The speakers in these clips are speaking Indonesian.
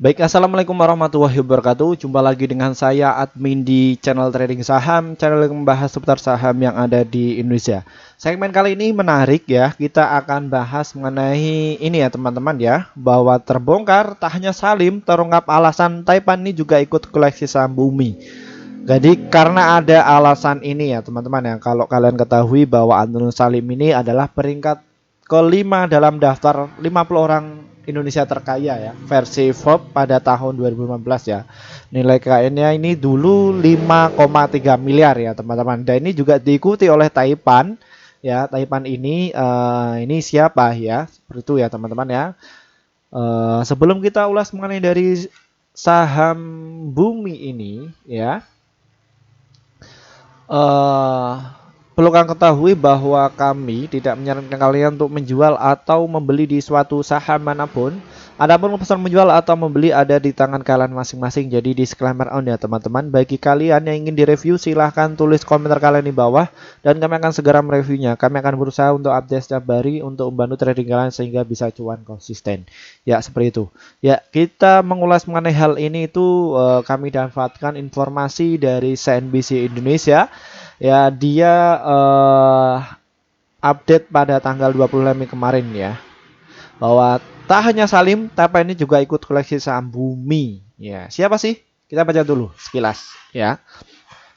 Baik, assalamualaikum warahmatullahi wabarakatuh. Jumpa lagi dengan saya admin di channel trading saham, channel yang membahas seputar saham yang ada di Indonesia. Segmen kali ini menarik ya. Kita akan bahas mengenai ini ya teman-teman ya, bahwa terbongkar tak hanya Salim terungkap alasan Taipan ini juga ikut koleksi saham Bumi. Jadi karena ada alasan ini ya teman-teman ya, kalau kalian ketahui bahwa Anton Salim ini adalah peringkat kelima dalam daftar 50 orang Indonesia terkaya ya, versi Forbes pada tahun 2015 ya. Nilai kekayaannya ini dulu 5,3 miliar ya teman-teman. Dan ini juga diikuti oleh Taipan ya. Taipan ini siapa ya? Seperti itu ya teman-teman ya. Sebelum kita ulas mengenai dari saham Bumi ini ya, eh perlu kalian ketahui bahwa kami tidak menyarankan kalian untuk menjual atau membeli di suatu saham manapun. Adapun pesan menjual atau membeli ada di tangan kalian masing-masing. Jadi disclaimer on ya teman-teman. Bagi kalian yang ingin direview silahkan tulis komentar kalian di bawah dan kami akan segera mereviewnya. Kami akan berusaha untuk update setiap hari untuk membantu trading kalian sehingga bisa cuan konsisten. Ya seperti itu. Ya kita mengulas mengenai hal ini itu kami dapatkan informasi dari CNBC Indonesia. Ya, dia update pada tanggal 25 Mei kemarin ya. Bahwa tak hanya Salim, tapi ini juga ikut koleksi saham Bumi. Ya, siapa sih? Kita baca dulu sekilas ya.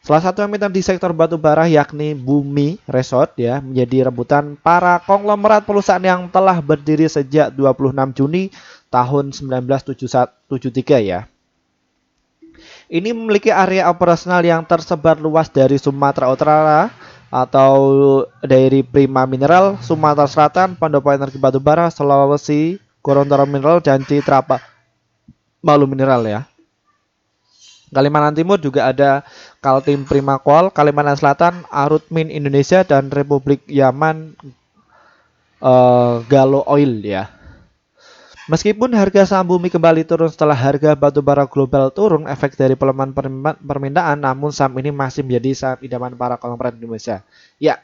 Salah satu emiten di sektor batu bara yakni Bumi Resort ya menjadi rebutan para konglomerat perusahaan yang telah berdiri sejak 26 Juni tahun 1973 ya. Ini memiliki area operasional yang tersebar luas dari Sumatera Utara atau dari Prima Mineral, Sumatera Selatan, Pendopo Energi Batubara, Sulawesi, Gorontalo Mineral, dan Citra Malu Mineral ya. Kalimantan Timur juga ada Kaltim Primakol, Kalimantan Selatan, Arutmin Indonesia, dan Republik Yaman Galo Oil ya. Meskipun harga saham Bumi kembali turun setelah harga batubara global turun efek dari pelemahan permintaan, namun saham ini masih menjadi saham idaman para konglomerat Indonesia. Ya.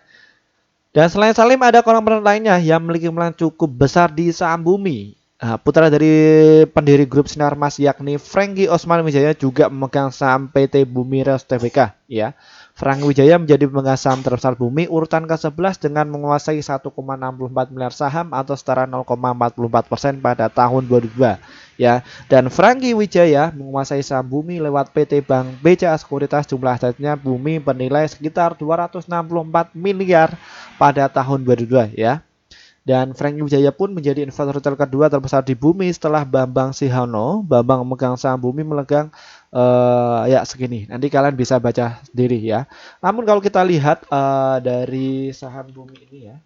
Dan selain Salim ada konglomerat lainnya yang memiliki peran cukup besar di saham Bumi. Putra dari pendiri grup Sinarmas yakni Franky Osman Wijaya juga memegang saham PT Bumi Res Tbk ya. Franky Wijaya menjadi pemegang saham terbesar Bumi urutan ke-11 dengan menguasai 1,64 miliar saham atau setara 0,44% pada tahun 2002 ya. Dan Franky Wijaya menguasai saham Bumi lewat PT Bank BCA Sekuritas. Jumlah asetnya Bumi bernilai sekitar 264 miliar pada tahun 2002 ya. Dan Franky Wijaya pun menjadi investor retail kedua terbesar di Bumi setelah Bambang Sihono. Bambang memegang saham Bumi melegang ya segini. Nanti kalian bisa baca sendiri ya. Namun kalau kita lihat dari saham Bumi ini ya,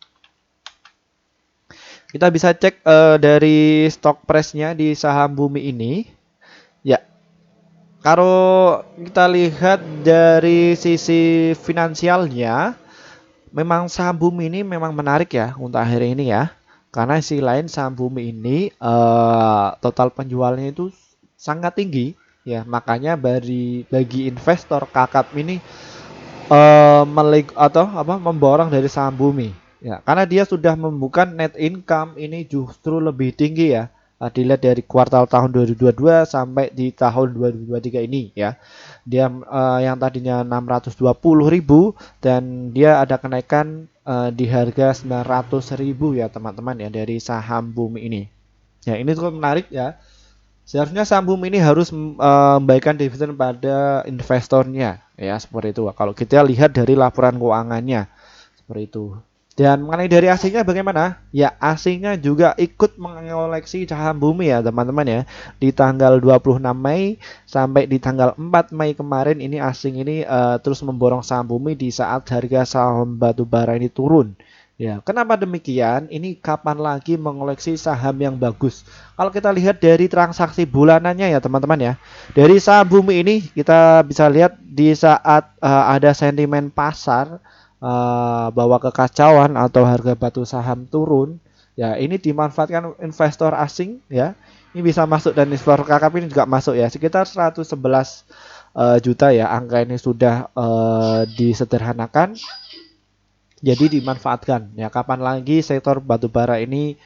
kita bisa cek dari stock price-nya di saham Bumi ini. Ya, kalau kita lihat dari sisi finansialnya, memang saham Bumi ini memang menarik ya untuk akhir ini ya. Karena sisi lain saham Bumi ini total penjualannya itu sangat tinggi ya. Makanya bagi investor kakap ini memborong dari saham Bumi ya. Karena dia sudah membuka net income ini justru lebih tinggi ya. Dilihat dari kuartal tahun 2022 sampai di tahun 2023 ini ya. Dia yang tadinya 620.000 dan dia ada kenaikan di harga 900.000 ya teman-teman ya dari saham Bumi ini. Ya ini cukup menarik ya. Seharusnya saham Bumi ini harus membagikan dividen pada investornya ya seperti itu. Kalau kita lihat dari laporan keuangannya seperti itu. Dan mengenai dari asingnya bagaimana? Ya asingnya juga ikut mengoleksi saham Bumi ya teman-teman ya. Di tanggal 26 Mei sampai di tanggal 4 Mei kemarin ini asing ini terus memborong saham Bumi di saat harga saham batu bara ini turun. Ya, kenapa demikian? Ini kapan lagi mengoleksi saham yang bagus? Kalau kita lihat dari transaksi bulanannya ya teman-teman ya. Dari saham Bumi ini kita bisa lihat di saat ada sentimen pasar bahwa kekacauan atau harga batu saham turun ya, ini dimanfaatkan investor asing ya. Ini bisa masuk dan investor kakap ini juga masuk ya, sekitar 111 juta ya. Angka ini sudah disederhanakan jadi dimanfaatkan ya. Kapan lagi sektor batubara ini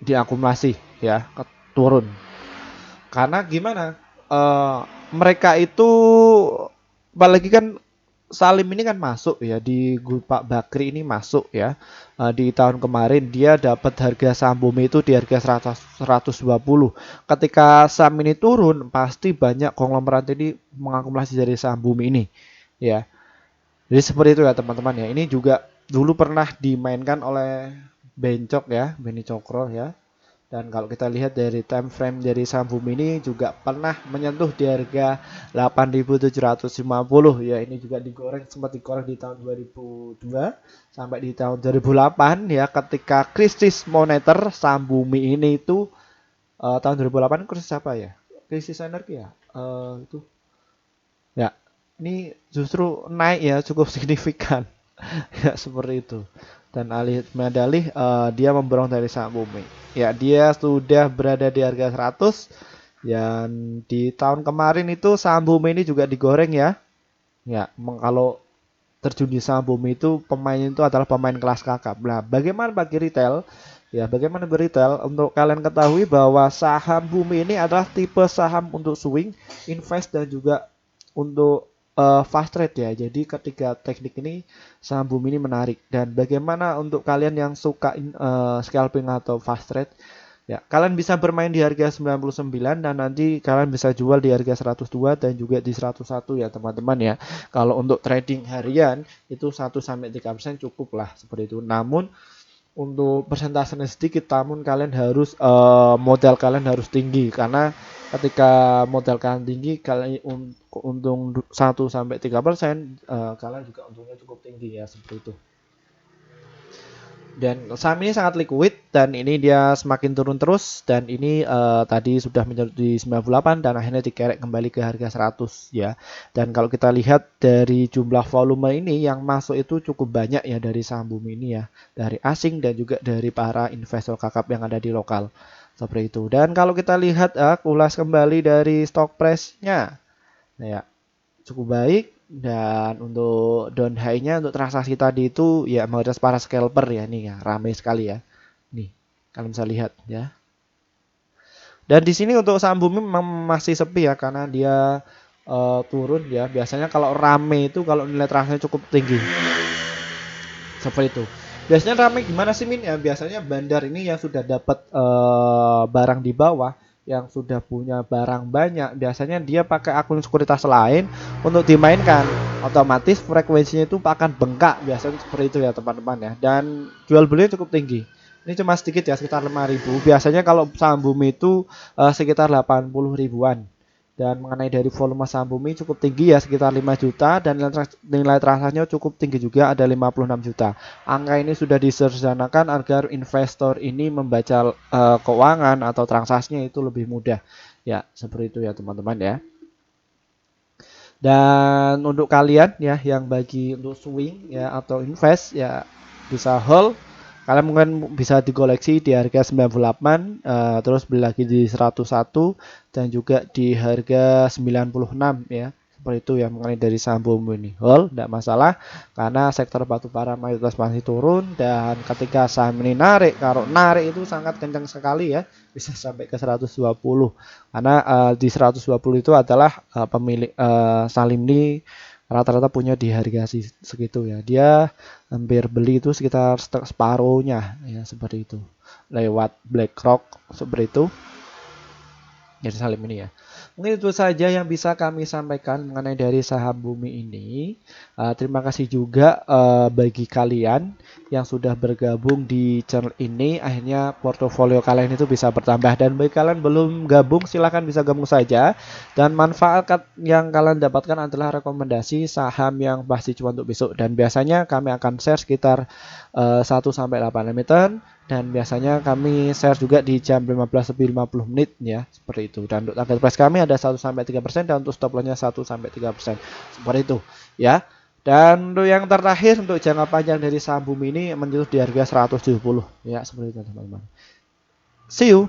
diakumulasi ya. turun. Karena gimana? Mereka itu apalagi kan Salim ini kan masuk ya di grup Pak Bakri ini masuk ya. Di tahun kemarin dia dapat harga saham Bumi itu di harga 120. Ketika saham ini turun, pasti banyak konglomerat ini mengakumulasi dari saham Bumi ini ya. Jadi seperti itu ya teman-teman ya. Ini juga dulu pernah dimainkan oleh Bencok ya, Beni Cokro ya. Dan kalau kita lihat dari time frame dari saham Bumi ini juga pernah menyentuh di harga 8.750 ya. Ini juga digoreng, sempat digoreng di tahun 2002 sampai di tahun 2008 ya, ketika krisis moneter saham Bumi ini itu tahun 2008 krisis apa ya? Krisis energi ya. Itu ya. Ini justru naik ya cukup signifikan. Ya seperti itu. Dan alih-alih dia memborong dari saham Bumi. Ya, dia sudah berada di harga 100 dan di tahun kemarin itu saham Bumi ini juga digoreng ya. Ya, kalau terjun di saham Bumi itu pemain itu adalah pemain kelas kakap. Nah, bagaimana bagi retail? Ya, bagaimana bagi retail? Untuk kalian ketahui bahwa saham Bumi ini adalah tipe saham untuk swing, invest dan juga untuk fast trade ya. Jadi ketiga teknik ini saham Bumi ini menarik. Dan bagaimana untuk kalian yang suka scalping atau fast trade? Ya, kalian bisa bermain di harga 99 dan nanti kalian bisa jual di harga 102 dan juga di 101 ya teman-teman ya. Kalau untuk trading harian itu 1-3% cukup lah seperti itu. Namun untuk persentasenya sedikit, namun kalian harus modal kalian harus tinggi, karena ketika modal kalian tinggi kalian untung 1-3%, kalian juga untungnya cukup tinggi ya seperti itu. Dan saham ini sangat liquid dan ini dia semakin turun terus, dan ini tadi sudah menyentuh di 98 dan akhirnya dikerek kembali ke harga 100 ya. Dan kalau kita lihat dari jumlah volume ini yang masuk itu cukup banyak ya dari saham Bumi ini ya, dari asing dan juga dari para investor kakap yang ada di lokal seperti itu. Dan kalau kita lihat ulas kembali dari stock price-nya ya, cukup baik. Dan untuk down high-nya untuk transaksi tadi itu ya mayoritas para scalper ya, nih ya ramai sekali ya. Nih kalian bisa lihat ya. Dan di sini untuk saham Bumi memang masih sepi ya, karena dia turun ya. Biasanya kalau rame itu kalau nilai transaksinya cukup tinggi. Seperti itu. Biasanya rame gimana sih Min? Ya biasanya bandar ini yang sudah dapat barang di bawah, yang sudah punya barang banyak, biasanya dia pakai akun sekuritas lain untuk dimainkan. Otomatis frekuensinya itu akan bengkak, biasanya seperti itu ya teman-teman ya. Dan jual belinya cukup tinggi. Ini cuma sedikit ya, sekitar 5.000. Biasanya kalau saham Bumi itu sekitar 80 ribuan. Dan mengenai dari volume saham Bumi cukup tinggi ya, sekitar 5 juta, dan nilai transaksinya cukup tinggi juga, ada 56 juta. Angka ini sudah diserencanakan agar investor ini membaca keuangan atau transaksinya itu lebih mudah. Ya, seperti itu ya teman-teman ya. Dan untuk kalian ya yang bagi untuk swing ya atau invest ya, bisa hold. Kalian mungkin bisa dikoleksi di harga 98, terus beli lagi di 101 dan juga di harga 96 ya. Seperti itu ya mengenai dari saham Bumi ini. Hold, tidak masalah karena sektor batubara mayoritas masih turun, dan ketika saham ini narik, kalau narik itu sangat kencang sekali ya, bisa sampai ke 120. Karena di 120 itu adalah pemilik Salim ini rata-rata punya di harga segitu ya. Dia hampir beli itu sekitar separuhnya ya, seperti itu. Lewat BlackRock seperti itu. Jadi Salim ini ya. Mungkin itu saja yang bisa kami sampaikan mengenai dari saham Bumi ini. Terima kasih juga bagi kalian yang sudah bergabung di channel ini. Akhirnya portofolio kalian itu bisa bertambah. Dan bagi kalian belum gabung, silahkan bisa gabung saja. Dan manfaat yang kalian dapatkan adalah rekomendasi saham yang pasti cuma untuk besok. Dan biasanya kami akan share sekitar 1-8 emiten. Dan biasanya kami share juga di jam 15-50 menit ya, seperti itu. Dan untuk target price kami ada 1-3% dan untuk stop lossnya 1-3%. Seperti itu ya. Dan untuk yang terakhir, untuk jangka panjang dari saham Bumi ini menyentuh di harga 170 ya, seperti itu teman-teman. See you.